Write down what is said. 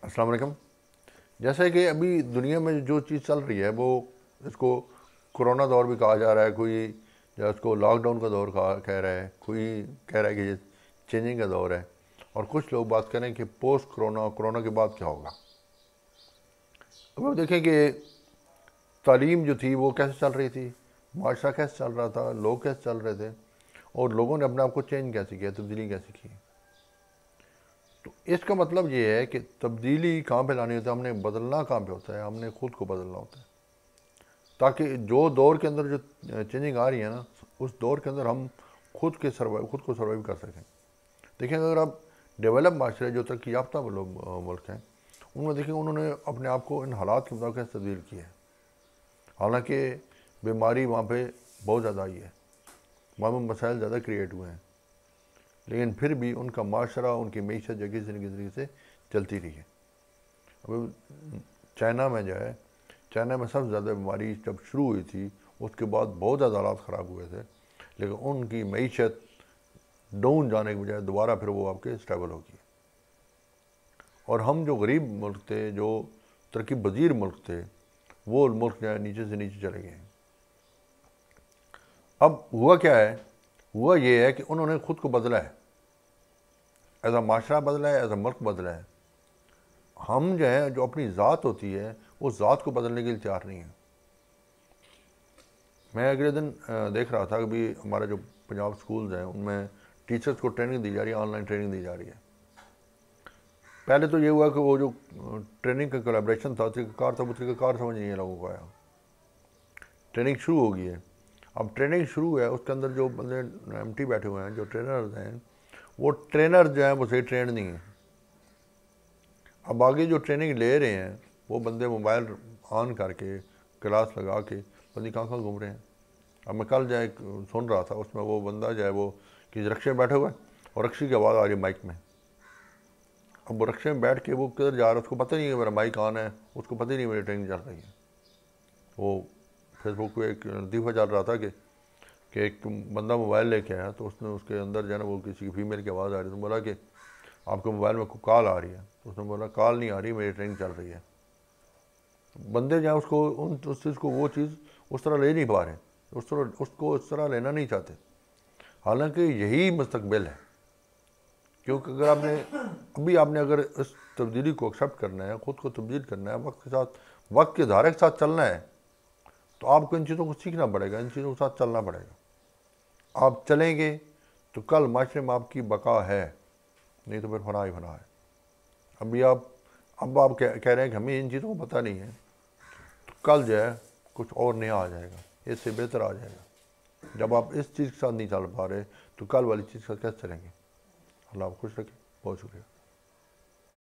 السلام علیکم۔ جیسے کہ ابھی دنیا میں جو چیز چل رہی ہے وہ اس کو کرونا دور بھی کہا جا رہا ہے، کوئی جو اس کو لاک ڈاؤن کا دور کہہ رہا ہے، کوئی کہہ رہا ہے کہ یہ چینجنگ کا دور ہے، اور کچھ لوگ بات کریں کہ پوسٹ کرونا کے بعد کیا ہوگا۔ اب آپ دیکھیں کہ تعلیم جو تھی وہ کیسے چل رہی تھی، معاشرہ کیسے چل رہا تھا، لوگ کیسے چل رہے تھے، اور لوگوں نے اپنے آپ کو چینج کیسے کیا، تبدیلی کیسے کی۔ تو اس کا مطلب یہ ہے کہ تبدیلی کہاں پہ لانی ہوتا ہے، ہم نے بدلنا کہاں پہ ہوتا ہے، ہم نے خود کو بدلنا ہوتا ہے، تاکہ جو دور کے اندر جو چینجنگ آ رہی ہے نا، اس دور کے اندر ہم خود کو سروائیو کر سکیں۔ دیکھیں اگر آپ ڈیولپ معاشرے جو ترقی یافتہ ملک ہیں، ان میں دیکھیں انہوں نے اپنے آپ کو ان حالات کے مطابق کیسے تبدیل کیا ہے۔ حالانکہ بیماری وہاں پہ بہت زیادہ آئی ہے، وہاں پہ مسائل زیادہ کریٹ ہوئے ہیں، لیکن پھر بھی ان کا معاشرہ، ان کی معیشت جو کسی نہ کسی طریقے سے چلتی رہی ہے۔ اب چائنا میں جو ہے، چائنا میں سب سے زیادہ بیماری جب شروع ہوئی تھی، اس کے بعد بہت زیادہ حالات خراب ہوئے تھے، لیکن ان کی معیشت ڈاؤن جانے کے بجائے دوبارہ پھر وہ آپ کے اسٹیبل ہو گئی۔ اور ہم جو غریب ملک تھے، جو ترقی پذیر ملک تھے، وہ ملک جو ہے نیچے سے نیچے چلے گئے ہیں۔ اب ہوا کیا ہے؟ ہوا یہ ہے کہ انہوں نے خود کو بدلا ہے، ایز اے معاشرہ بدلا ہے، ایز اے ملک بدلا ہے۔ ہم جو ہے، جو اپنی ذات ہوتی ہے، اس ذات کو بدلنے کے لیے تیار نہیں ہیں۔ میں اگلے دن دیکھ رہا تھا کہ بھی ہمارے جو پنجاب سکولز ہیں ان میں ٹیچرز کو ٹریننگ دی جا رہی ہے، آن لائن ٹریننگ دی جا رہی ہے۔ پہلے تو یہ ہوا کہ وہ جو ٹریننگ کا کولیبریشن تھا، طریقہ کار تھا، وہ طریقہ کار سمجھ نہیں ہے لوگوں کو آیا۔ ٹریننگ شروع ہو گئی ہے، اب ٹریننگ شروع ہے، اس کے اندر جو بندے ایم ٹی بیٹھے ہوئے ہیں، جو ٹرینرز ہیں، وہ ٹرینر جو ہیں وہ صحیح ٹرینڈ نہیں ہیں۔ اب آگے جو ٹریننگ لے رہے ہیں وہ بندے موبائل آن کر کے کلاس لگا کے بندے کہاں گھوم رہے ہیں۔ اب میں کل جائے سن رہا تھا، اس میں وہ بندہ جو ہے وہ کسی رکشے میں بیٹھے ہوئے اور رکشے کی آواز آ رہی ہے مائک میں۔ اب وہ رکشے میں بیٹھ کے وہ کدھر جا رہا ہے، اس کو پتہ نہیں ہے میرا مائک آن ہے، اس کو پتہ ہی نہیں میری ٹریننگ چل رہی ہے۔ وہ فیس بک پہ ایک لطیفہ چل رہا تھا کہ ایک بندہ موبائل لے کے آیا، تو اس نے اس کے اندر جو ہے نا وہ کسی فیمیل کی آواز آ رہی ہے، تو بولا کہ آپ کے موبائل میں کوئی کال آ رہی ہے، تو اس نے بولا کال نہیں آ رہی، میری ٹریننگ چل رہی ہے۔ بندے جو ہیں اس کو اس چیز کو وہ چیز اس طرح لے نہیں پا رہے، اس کو اس طرح لینا نہیں چاہتے، حالانکہ یہی مستقبل ہے۔ کیونکہ اگر آپ نے اگر اس تبدیلی کو ایکسیپٹ کرنا ہے، خود کو تبدیل کرنا ہے، وقت کے ساتھ، وقت کے دھارے کے ساتھ چلنا ہے، تو آپ کو ان چیزوں کو سیکھنا پڑے گا، ان چیزوں کے ساتھ چلنا پڑے گا۔ آپ چلیں گے تو کل معاشرے میں آپ کی بقا ہے، نہیں تو پھر فنا ہی فنا ہے۔ اب آپ کہہ رہے ہیں کہ ہمیں ان چیزوں کو پتہ نہیں ہے، تو کل جو ہے کچھ اور نیا آ جائے گا، اس سے بہتر آ جائے گا۔ جب آپ اس چیز کے ساتھ نہیں چل پا رہے تو کل والی چیز کے ساتھ کیسے چلیں گے؟ اللہ آپ خوش رکھے، بہت شکریہ۔